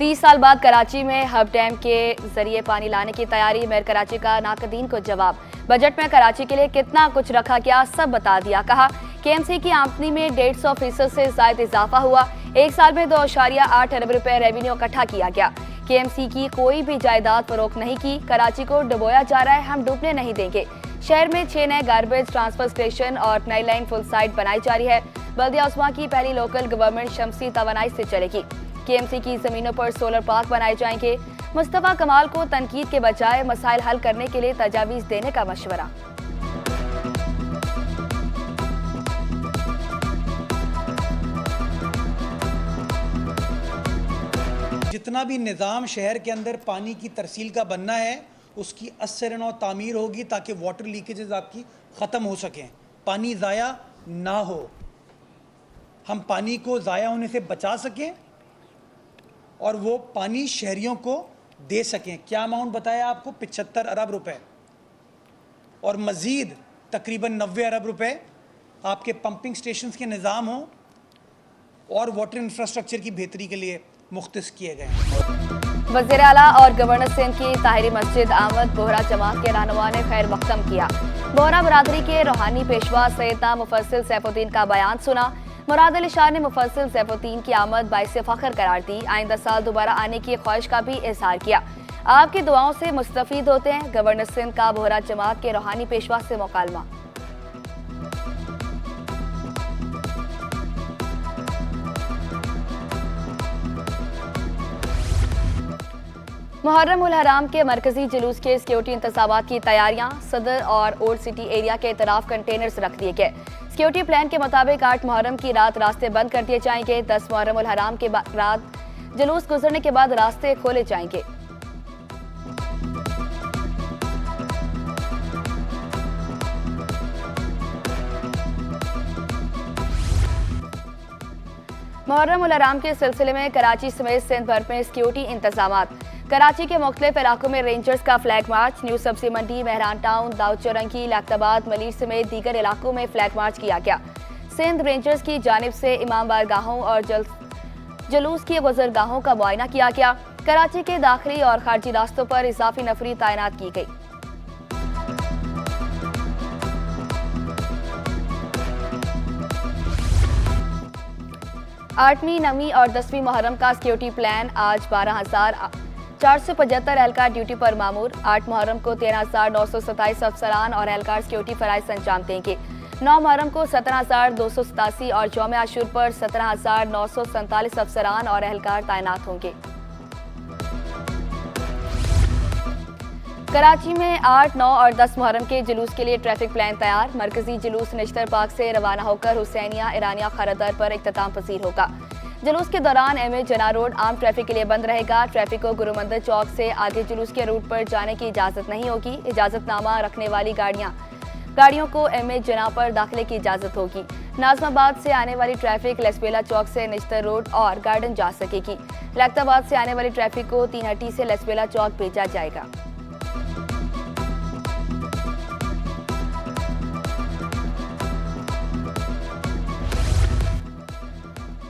30 साल बाद कराची में हब डैम के जरिए पानी लाने की तैयारी। मेयर कराची का नाकदीन को जवाब। बजट में कराची के लिए कितना कुछ रखा गया सब बता दिया। कहा केएमसी की आमदनी में 150% से ज्यादा इजाफा हुआ। एक साल में 2.8 अरब रुपए रेवेन्यू इकट्ठा किया गया। केएमसी की कोई भी जायदाद फरोख्त नहीं की। कराची को डुबोया जा रहा है, हम डूबने नहीं देंगे। शहर में 6 नए गार्बेज ट्रांसफर स्टेशन और नई लाइन फुल साइट बनाई जा रही है। बल्दिया उस्मा की पहली लोकल गवर्नमेंट शमसी तवानाई से चलेगी। केएमसी की जमीनों पर सोलर पार्क बनाए जाएंगे। मुस्तफा कमाल को तनकीद के बजाय मसाइल हल करने के लिए तजावीज देने का मशवरा। जितना भी निज़ाम शहर के अंदर पानी की तरसील का बनना है उसकी असरन और तामीर होगी ताकि वाटर लीकेजेस आपकी ख़त्म हो सकें, पानी ज़ाया ना हो, हम पानी को ज़ाया होने से बचा सकें और वो पानी शहरियों को दे सकें। क्या अमाउंट बताया आपको? 75 अरब रुपए और मज़ीद तकरीबन 90 अरब रुपए आपके पंपिंग स्टेशंस के निज़ाम हो और वाटर इंफ्रास्ट्रक्चर की बेहतरी के लिए मुख्तस किए गए हैं। वज़ीर आला और गवर्नर सिंध की ताहिरी मस्जिद आमद बोहरा जमात के रहनुमा ने खैर मकदम किया। बोहरा बरादरी के रूहानी पेशवा सैयदा मुफस्सिल सैफुद्दीन का बयान सुना। मुराद अली शाह ने मुफस्सिल सैफुद्दीन की आमद बाइस फ़ख्र करार दी। आइंदा साल दोबारा आने की ख्वाहिश का भी इजहार किया। आपकी दुआओं से मुस्तफीद होते हैं। गवर्नर सिंध का बोहरा जमात के रूहानी पेशवा से मुकालमा। मुहर्रम उल हराम के मरकजी जुलूस के सिक्योरिटी इंतजामात की तैयारियां। सदर और ओल्ड सिटी एरिया के तरफ कंटेनर्स रख दिए गए। सिक्योरिटी प्लान के मुताबिक 8 मुहर्रम की रात रास्ते बंद कर दिए जाएंगे। 10 मुहर्रम उल हराम के रात जुलूस गुजरने के बाद रास्ते खोले जाएंगे। मुहर्रम उल हराम के सिलसिले में कराची समेत सिंध भर में सिक्योरिटी इंतजामात। कराची के मुख्तलिफ इलाकों में रेंजर्स का फ्लैग मार्च। न्यू सब्जी मंडी, मेहरान टाउन, दाऊद चौरंगी, लाख्ताबाद, मलीर समेत दीगर इलाकों में फ्लैग मार्च किया गया। सिंध रेंजर्स की जानिब से इमाम बारगाहों और जुलूस की गुजरगाहों का मुआयना किया गया। कराची के दाखिली और खारजी रास्तों पर इजाफी नफरी तैनात की गई। आठवीं, 9वीं और 10वीं मुहर्रम का सिक्योरिटी प्लान। आज 12,475 एहलकार ड्यूटी पर मामूर। 8 मुहर्रम को 13,927 अफसरान और एहलकार सिक्योरिटी फराइज अंजाम देंगे। 9 मुहर्रम को 17,287 और यौम आशूर पर 17,947 अफसरान और एहलकार तैनात होंगे। कराची में 8, 9 और 10 मुहर्रम के जुलूस के लिए ट्रैफिक प्लान तैयार। मरकजी जुलूस नश्तर पार्क से रवाना होकर हुसैनिया ईरानिया खरदर पर इख्तिताम पसीर होगा। जुलूस के दौरान एमए जना रोड आम ट्रैफिक के लिए बंद रहेगा। ट्रैफिक को गुरुमंदिर चौक से आगे जुलूस के रूट पर जाने की इजाजत नहीं होगी। इजाजतनामा रखने वाली गाड़ियों को एमए जना पर दाखिले की इजाजत होगी। नाजमाबाद से आने वाली ट्रैफिक लसबेला चौक से निश्तर रोड और गार्डन जा सकेगी। लाख्ताबाद से आने वाली ट्रैफिक को तीनहट्टी से लसबेला चौक भेजा जाएगा।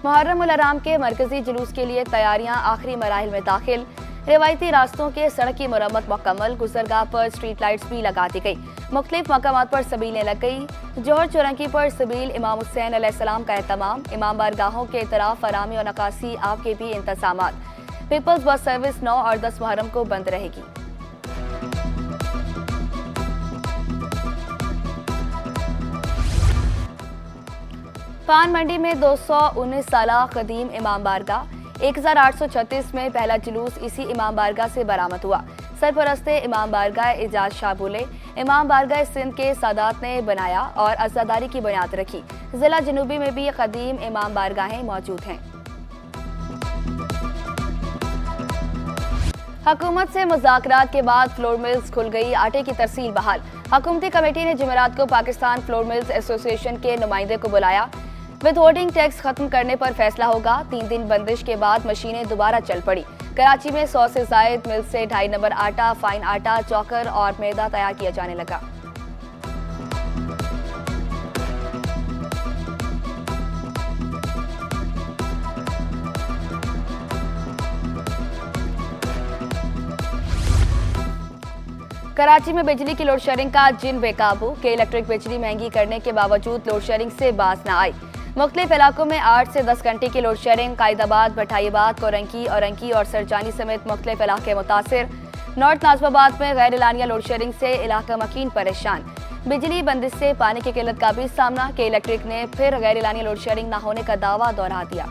मुहर्रम उल हराम के मरकजी जुलूस के लिए तैयारियां आखिरी मराहिल में दाखिल। रिवायती रास्तों के सड़क की मरम्मत मुकम्मल। गुजरगाह पर स्ट्रीट लाइट्स भी लगा दी गई। मुख्तलिफ मकामात पर सबीलें लग गई। जौहर चौरंगी पर सबील इमाम हुसैन अलैहिस्सलाम का एहतमाम। इमाम बारगाहों के तरफ फरामी और नकासी आपके भी इंतजामात। पीपल्स बस सर्विस 9 और 10 मुहर्रम को बंद रहेगी। पान मंडी में 219 साल कदीम इमाम बारगाह। 1836 में पहला जुलूस इसी इमाम बारगाह से बरामद हुआ। सरपरस्ते इमाम बारगाह एजाज शाह बोले, इमाम बारगाह सिंध के सादात ने बनाया और आज़ादारी की बुनियाद रखी। जिला जनूबी में भी कदीम इमाम बारगाहें मौजूद हैं। हुकूमत से मुज़ाकरात के बाद फ्लोर मिल्स खुल गई। आटे की तरसील बहाल। हुकूमती कमेटी ने जुमेरात को पाकिस्तान फ्लोर मिल्स एसोसिएशन के नुमाइंदे को बुलाया। विथहोल्डिंग टैक्स खत्म करने पर फैसला होगा। 3 दिन बंदिश के बाद मशीनें दोबारा चल पड़ी। कराची में 100 से जायद मिल से 2.5 नंबर आटा, फाइन आटा, चौकर और मैदा तैयार किया जाने लगा। कराची में बिजली की लोड शेडिंग का जिन बेकाबू के इलेक्ट्रिक बिजली महंगी करने के बावजूद लोड शेडिंग से बाज न आई। मुख्तलिफ इलाकों में 8 से 10 घंटे की लोड शेडिंग। कायदाबाद, भटाइयाबाद, कोरंकी और सरजानी समेत मुख्तलिफ इलाके मुतासिर। नॉर्थ नाजमाबाद में गैर एलानिया लोड शेडिंग से इलाका मकीन परेशान। बिजली बंदिश से पानी की किल्लत का भी सामना के इलेक्ट्रिक ने फिर गैर एलानिया लोड शेडिंग न होने का दावा दोहरा दिया।